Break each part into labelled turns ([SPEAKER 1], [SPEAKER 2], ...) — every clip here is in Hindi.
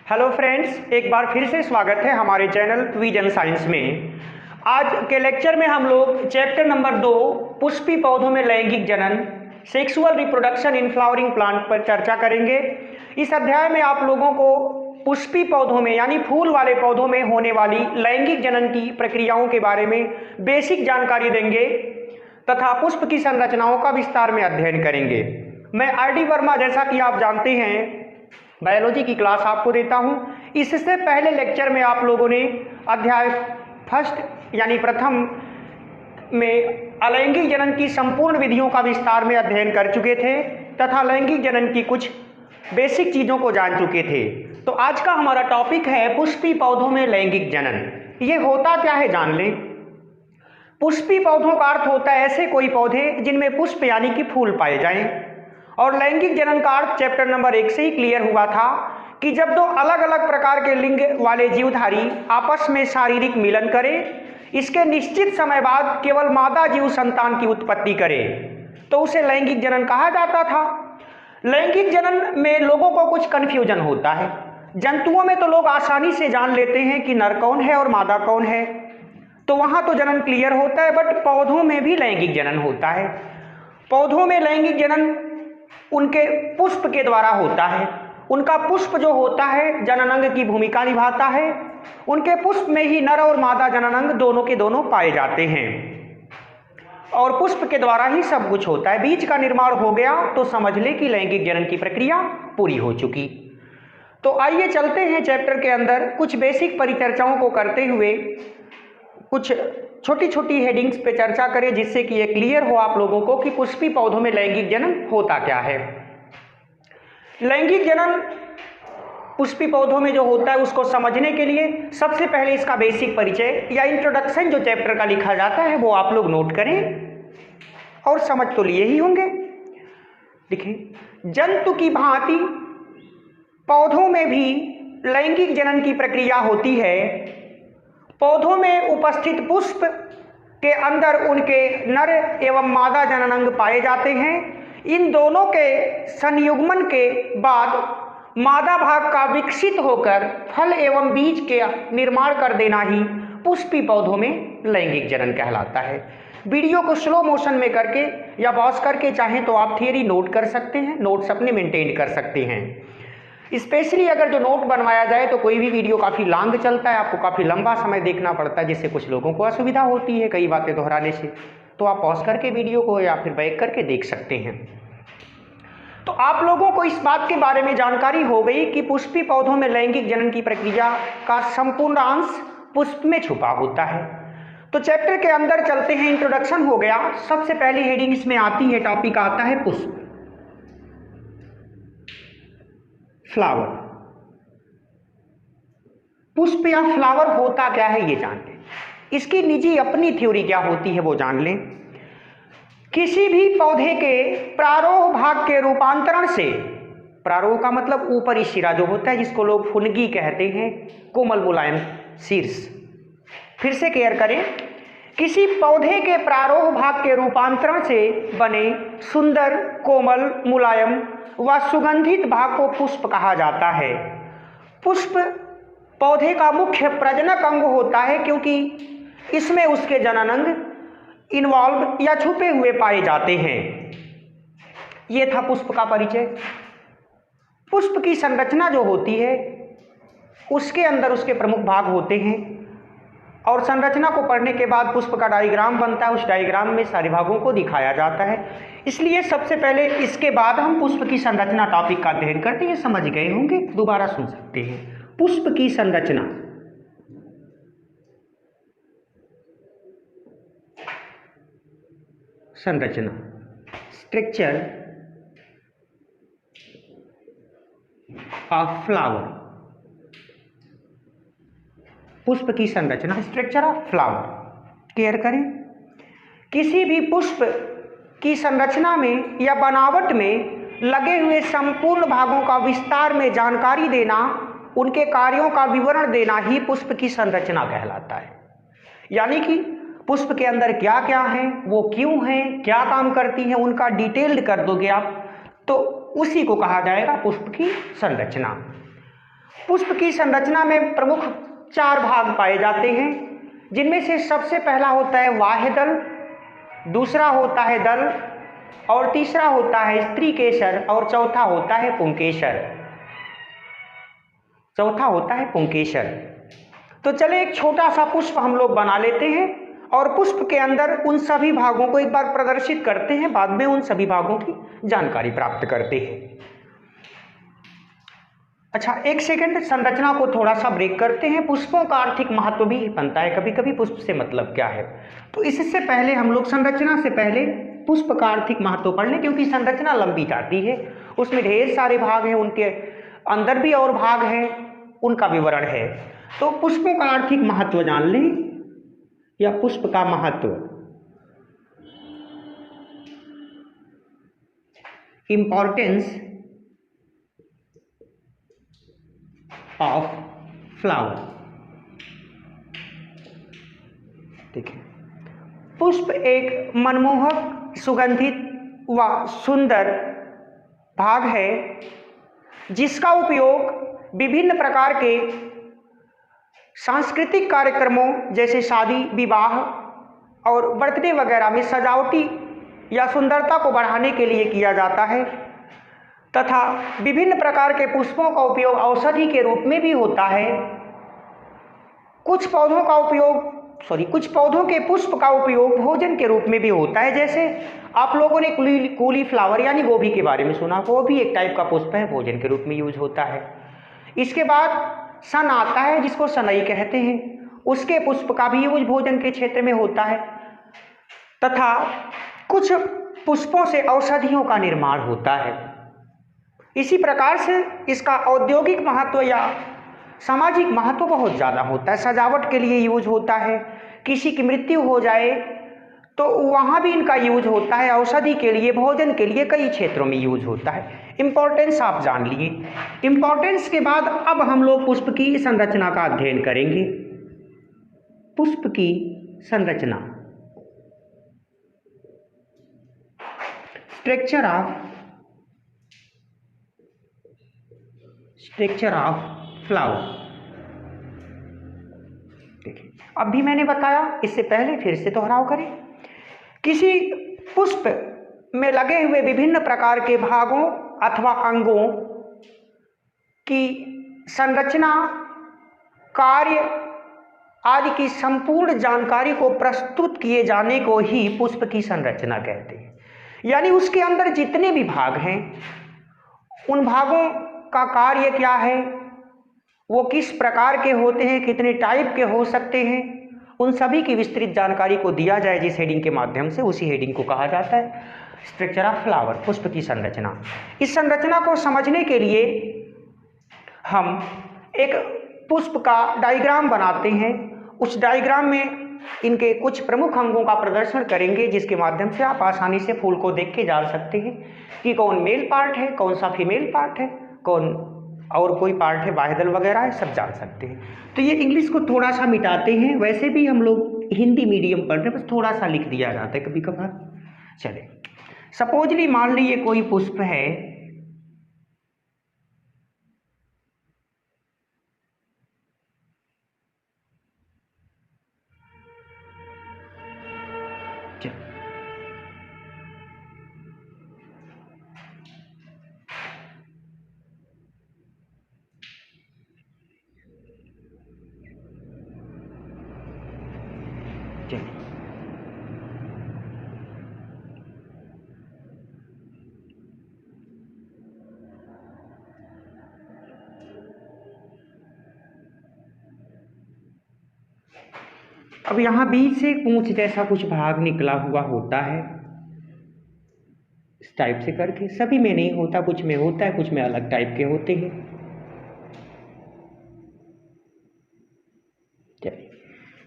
[SPEAKER 1] हेलो फ्रेंड्स, एक बार फिर से स्वागत है हमारे चैनल विजन साइंस में। आज के लेक्चर में हम लोग चैप्टर नंबर 2 पुष्पी पौधों में लैंगिक जनन sexual reproduction in flowering plant पर चर्चा करेंगे। इस अध्याय में आप लोगों को पुष्पी पौधों में यानी फूल वाले पौधों में होने वाली लैंगिक जनन की प्रक्रियाओं के बारे में बेसिक जानकारी देंगे तथा पुष्प की संरचनाओं का विस्तार में अध्ययन करेंगे। मैं आर.डी. वर्मा, जैसा कि आप जानते हैं, बायोलॉजी की क्लास आपको देता हूं। इससे पहले लेक्चर में आप लोगों ने अध्याय फर्स्ट यानी प्रथम में अलैंगिक जनन की संपूर्ण विधियों का विस्तार में अध्ययन कर चुके थे तथा लैंगिक जनन की कुछ बेसिक चीज़ों को जान चुके थे। तो आज का हमारा टॉपिक है पुष्पी पौधों में लैंगिक जनन। ये होता क्या है जान लें। पुष्पी पौधों का अर्थ होता है ऐसे कोई पौधे जिनमें पुष्प यानी कि फूल पाए जाएं, और लैंगिक जनन का अर्थ चैप्टर नंबर 1 से ही क्लियर हुआ था कि जब दो अलग अलग प्रकार के लिंग वाले जीवधारी आपस में शारीरिक मिलन करें, इसके निश्चित समय बाद केवल मादा जीव संतान की उत्पत्ति करे तो उसे लैंगिक जनन कहा जाता था। लैंगिक जनन में लोगों को कुछ कन्फ्यूजन होता है। जंतुओं में तो लोग आसानी से जान लेते हैं कि नर कौन है और मादा कौन है, तो वहां तो जनन क्लियर होता है, बट पौधों में भी लैंगिक जनन होता है। पौधों में लैंगिक जनन उनके पुष्प के द्वारा होता है। उनका पुष्प जो होता है जननांग की भूमिका निभाता है। उनके पुष्प में ही नर और मादा जननांग दोनों के दोनों पाए जाते हैं और पुष्प के द्वारा ही सब कुछ होता है। बीज का निर्माण हो गया तो समझ ले कि लैंगिक जनन की प्रक्रिया पूरी हो चुकी। तो आइए चलते हैं चैप्टर के अंदर, कुछ बेसिक परिचर्चाओं को करते हुए कुछ छोटी छोटी हेडिंग्स पे चर्चा करें, जिससे कि ये क्लियर हो आप लोगों को कि पुष्पी पौधों में लैंगिक जनन होता क्या है। लैंगिक जनन पुष्पी पौधों में जो होता है उसको समझने के लिए सबसे पहले इसका बेसिक परिचय या इंट्रोडक्शन जो चैप्टर का लिखा जाता है वो आप लोग नोट करें और समझ तो लिए ही होंगे। देखिए, जंतु की भांति पौधों में भी लैंगिक जनन की प्रक्रिया होती है। पौधों में उपस्थित पुष्प के अंदर उनके नर एवं मादा जननांग पाए जाते हैं। इन दोनों के संयुग्मन के बाद मादा भाग का विकसित होकर फल एवं बीज के निर्माण कर देना ही पुष्पी पौधों में लैंगिक जनन कहलाता है। वीडियो को स्लो मोशन में करके या पॉज करके चाहें तो आप थियरी नोट कर सकते हैं, नोट्स अपने मेंटेन कर सकते हैं। स्पेशली अगर जो नोट बनवाया जाए तो कोई भी वीडियो काफ़ी लॉन्ग चलता है, आपको काफ़ी लंबा समय देखना पड़ता है, जिससे कुछ लोगों को असुविधा होती है कई बातें दोहराने से। तो आप पॉज करके वीडियो को या फिर बैक करके देख सकते हैं। तो आप लोगों को इस बात के बारे में जानकारी हो गई कि पुष्पी पौधों में लैंगिक जनन की प्रक्रिया का संपूर्ण अंश पुष्प में छुपा होता है। तो चैप्टर के अंदर चलते हैं। इंट्रोडक्शन हो गया। सबसे पहली हेडिंग इसमें आती है, टॉपिक आता है पुष्प, फ्लावर। पुष्प या फ्लावर होता क्या है ये जान लें। इसकी निजी अपनी थ्योरी क्या होती है वो जान लें। किसी भी पौधे के प्रारोह भाग के रूपांतरण से, प्रारोह का मतलब ऊपरी सिरा जो होता है जिसको लोग फुनगी कहते हैं, कोमल मुलायम शीर्ष। फिर से केयर करें, किसी पौधे के प्रारोह भाग के रूपांतरण से बने सुंदर, कोमल, मुलायम व सुगंधित भाग को पुष्प कहा जाता है। पुष्प पौधे का मुख्य प्रजनक अंग होता है क्योंकि इसमें उसके जननांग इन्वॉल्व या छुपे हुए पाए जाते हैं। यह था पुष्प का परिचय। पुष्प की संरचना जो होती है उसके अंदर उसके प्रमुख भाग होते हैं और संरचना को पढ़ने के बाद पुष्प का डायग्राम बनता है। उस डायग्राम में सारे भागों को दिखाया जाता है। इसलिए सबसे पहले इसके बाद हम पुष्प की संरचना टॉपिक का अध्ययन करते हैं। समझ गए होंगे, दोबारा सुन सकते हैं। पुष्प की संरचना, स्ट्रक्चर ऑफ फ्लावर। पुष्प की संरचना, स्ट्रक्चर ऑफ फ्लावर। क्लियर करें, किसी भी पुष्प की संरचना में या बनावट में लगे हुए संपूर्ण भागों का विस्तार में जानकारी देना, उनके कार्यों का विवरण देना ही पुष्प की संरचना कहलाता है। यानी कि पुष्प के अंदर क्या क्या है, वो क्यों है, क्या काम करती हैं, उनका डिटेल्ड कर दोगे आप तो उसी को कहा जाएगा पुष्प की संरचना। पुष्प की संरचना में प्रमुख 4 भाग पाए जाते हैं, जिनमें से सबसे पहला होता है बाह्य दल, दूसरा होता है दल, और तीसरा होता है स्त्री केसर, और चौथा होता है पुंकेसर। तो चले एक छोटा सा पुष्प हम लोग बना लेते हैं और पुष्प के अंदर उन सभी भागों को एक बार प्रदर्शित करते हैं, बाद में उन सभी भागों की जानकारी प्राप्त करते हैं। अच्छा, एक सेकंड, संरचना को थोड़ा सा ब्रेक करते हैं। पुष्पों का आर्थिक महत्व भी बनता है कभी कभी, पुष्प से मतलब क्या है। तो इससे पहले हम लोग संरचना से पहले पुष्प का आर्थिक महत्व पढ़ लें, क्योंकि संरचना लंबी जाती है, उसमें ढेर सारे भाग हैं, उनके अंदर भी और भाग हैं, उनका विवरण है। तो पुष्पों का आर्थिक महत्व जान लें, या पुष्प का महत्व, इंपॉर्टेंस ऑफ फ्लावर। देखिए, पुष्प एक मनमोहक, सुगंधित व सुंदर भाग है, जिसका उपयोग विभिन्न प्रकार के सांस्कृतिक कार्यक्रमों जैसे शादी, विवाह और बर्थडे वगैरह में सजावटी या सुंदरता को बढ़ाने के लिए किया जाता है, तथा विभिन्न प्रकार के पुष्पों का उपयोग औषधि के रूप में भी होता है। कुछ पौधों के पुष्प का उपयोग भोजन के रूप में भी होता है। जैसे आप लोगों ने कूली फ्लावर यानी गोभी के बारे में सुना, वो भी एक टाइप का पुष्प है, भोजन के रूप में यूज होता है। इसके बाद सन आता है, जिसको सनई कहते हैं, उसके पुष्प का भी यूज भोजन के क्षेत्र में होता है, तथा कुछ पुष्पों से औषधियों का निर्माण होता है। इसी प्रकार से इसका औद्योगिक महत्व या सामाजिक महत्व बहुत ज़्यादा होता है। सजावट के लिए यूज होता है, किसी की मृत्यु हो जाए तो वहाँ भी इनका यूज होता है, औषधि के लिए, भोजन के लिए कई क्षेत्रों में यूज होता है। इंपॉर्टेंस आप जान लिए। इंपॉर्टेंस के बाद अब हम लोग पुष्प की संरचना का अध्ययन करेंगे। पुष्प की संरचना, स्ट्रक्चर ऑफ फ्लावर। देखिए, अब भी मैंने बताया, इससे पहले फिर से दोहराव करें। किसी पुष्प में लगे हुए विभिन्न प्रकार के भागों अथवा अंगों की संरचना, कार्य आदि की संपूर्ण जानकारी को प्रस्तुत किए जाने को ही पुष्प की संरचना कहते हैं। यानी उसके अंदर जितने भी भाग हैं, उन भागों का कार्य क्या है, वो किस प्रकार के होते हैं, कितने टाइप के हो सकते हैं, उन सभी की विस्तृत जानकारी को दिया जाए जिस हेडिंग के माध्यम से, उसी हेडिंग को कहा जाता है स्ट्रक्चर ऑफ फ्लावर, पुष्प की संरचना। इस संरचना को समझने के लिए हम एक पुष्प का डायग्राम बनाते हैं। उस डायग्राम में इनके कुछ प्रमुख अंगों का प्रदर्शन करेंगे, जिसके माध्यम से आप आसानी से फूल को देख के जान सकते हैं कि कौन मेल पार्ट है, कौन सा फीमेल पार्ट है, कौन और कोई पार्ट है, बाह्यदल वगैरह है, सब जान सकते हैं। तो ये इंग्लिश को थोड़ा सा मिटाते हैं, वैसे भी हम लोग हिंदी मीडियम पढ़ रहे हैं, बस थोड़ा सा लिख दिया जाता है कभी कभार। चले, सपोजली मान लीजिए कोई पुष्प है, अब यहाँ बीच से पूंछ जैसा कुछ भाग निकला हुआ होता है, इस टाइप से करके। सभी में नहीं होता, कुछ में होता है, कुछ में अलग टाइप के होते हैं। चलिए,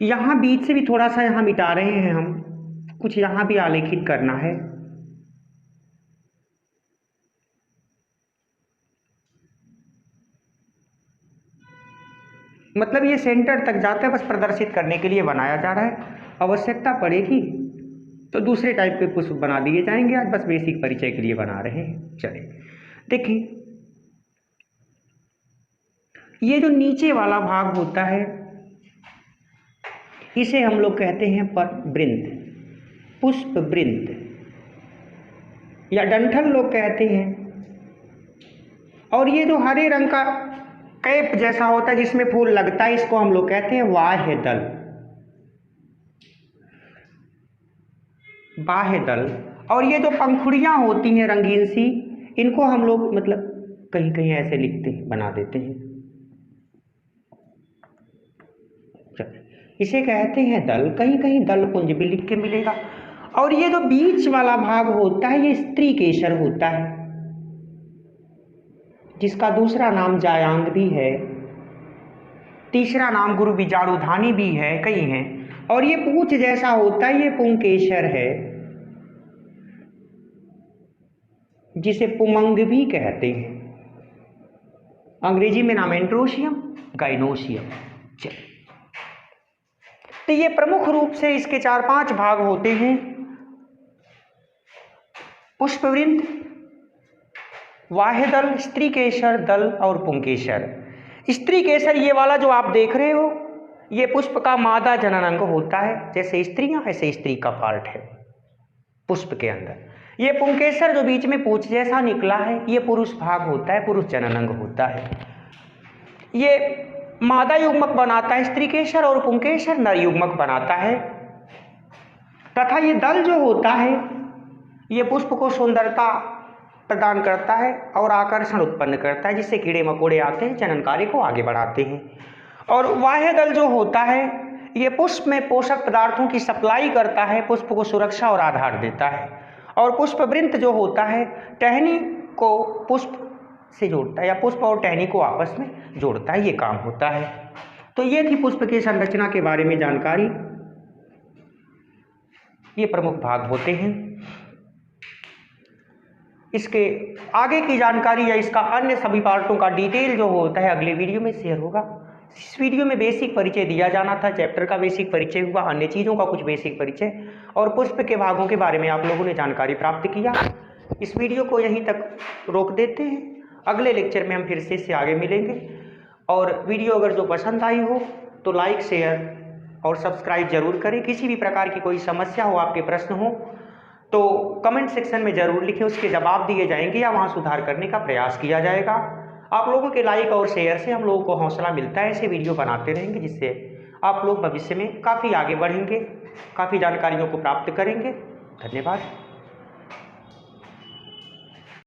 [SPEAKER 1] यहाँ बीच से भी थोड़ा सा यहाँ मिटा रहे हैं हम, कुछ यहाँ भी आलेखित करना है। मतलब ये सेंटर तक जाता है, बस प्रदर्शित करने के लिए बनाया जा रहा है। आवश्यकता पड़ेगी तो दूसरे टाइप के पुष्प बना दिए जाएंगे, आज बस बेसिक परिचय के लिए बना रहे हैं। चलिए देखिए, ये जो नीचे वाला भाग होता है इसे हम लोग कहते हैं वृंत, पुष्प वृंत या डंठल लोग कहते हैं। और ये जो हरे रंग का कैप जैसा होता है जिसमें फूल लगता है इसको हम लोग कहते हैं बाह्य दल। बाह्य दल। और ये जो पंखुड़ियां होती हैं रंगीन सी, इनको हम लोग मतलब कहीं कहीं ऐसे लिखते हैं, बना देते हैं। इसे कहते हैं दल, कहीं कहीं दल पुंज भी लिख के मिलेगा। और ये जो बीच वाला भाग होता है ये स्त्री केसर होता है, जिसका दूसरा नाम जायांग भी है, तीसरा नाम गुरु बीजाणुधानी भी है, कई हैं। और ये पूंछ जैसा होता है ये पुंकेसर है, जिसे पुमंग भी कहते हैं। अंग्रेजी में नाम एंड्रोशियम, गाइनोशियम। चलिए, तो ये प्रमुख रूप से इसके 4-5 भाग होते हैं। पुष्पवृंत, बाह्यदल, स्त्री केसर, दल और पुंकेसर। स्त्री केसर ये वाला जो आप देख रहे हो ये पुष्प का मादा जनन अंग होता है, जैसे स्त्रियां ऐसे स्त्री का पार्ट है पुष्प के अंदर। ये पुंकेसर जो बीच में पूंछ जैसा निकला है ये पुरुष भाग होता है, पुरुष जनन अंग होता है। ये मादा युग्मक बनाता है स्त्री केसर और पुंकेसर नर युग्मक बनाता है। तथा ये दल जो होता है ये पुष्प को सुंदरता प्रदान करता है और आकर्षण उत्पन्न करता है, जिससे कीड़े मकोड़े आते हैं, जनन कार्य को आगे बढ़ाते हैं। और बाह्य दल जो होता है ये पुष्प में पोषक पदार्थों की सप्लाई करता है, पुष्प को सुरक्षा और आधार देता है। और पुष्पवृंत जो होता है टहनी को पुष्प से जोड़ता है या पुष्प और टहनी को आपस में जोड़ता है, ये काम होता है। तो ये थी पुष्प की संरचना के बारे में जानकारी। ये प्रमुख भाग होते हैं। इसके आगे की जानकारी या इसका अन्य सभी पार्टों का डिटेल जो होता है अगले वीडियो में शेयर होगा। इस वीडियो में बेसिक परिचय दिया जाना था, चैप्टर का बेसिक परिचय हुआ, अन्य चीज़ों का कुछ बेसिक परिचय और पुष्प के भागों के बारे में आप लोगों ने जानकारी प्राप्त किया। इस वीडियो को यहीं तक रोक देते हैं, अगले लेक्चर में हम फिर से इससे आगे मिलेंगे। और वीडियो अगर जो पसंद आई हो तो लाइक, शेयर और सब्सक्राइब जरूर करें। किसी भी प्रकार की कोई समस्या हो, आपके प्रश्न हो तो कमेंट सेक्शन में ज़रूर लिखें, उसके जवाब दिए जाएंगे या वहाँ सुधार करने का प्रयास किया जाएगा। आप लोगों के लाइक और शेयर से हम लोगों को हौसला मिलता है, ऐसे वीडियो बनाते रहेंगे जिससे आप लोग भविष्य में काफ़ी आगे बढ़ेंगे, काफ़ी जानकारियों को प्राप्त करेंगे। धन्यवाद।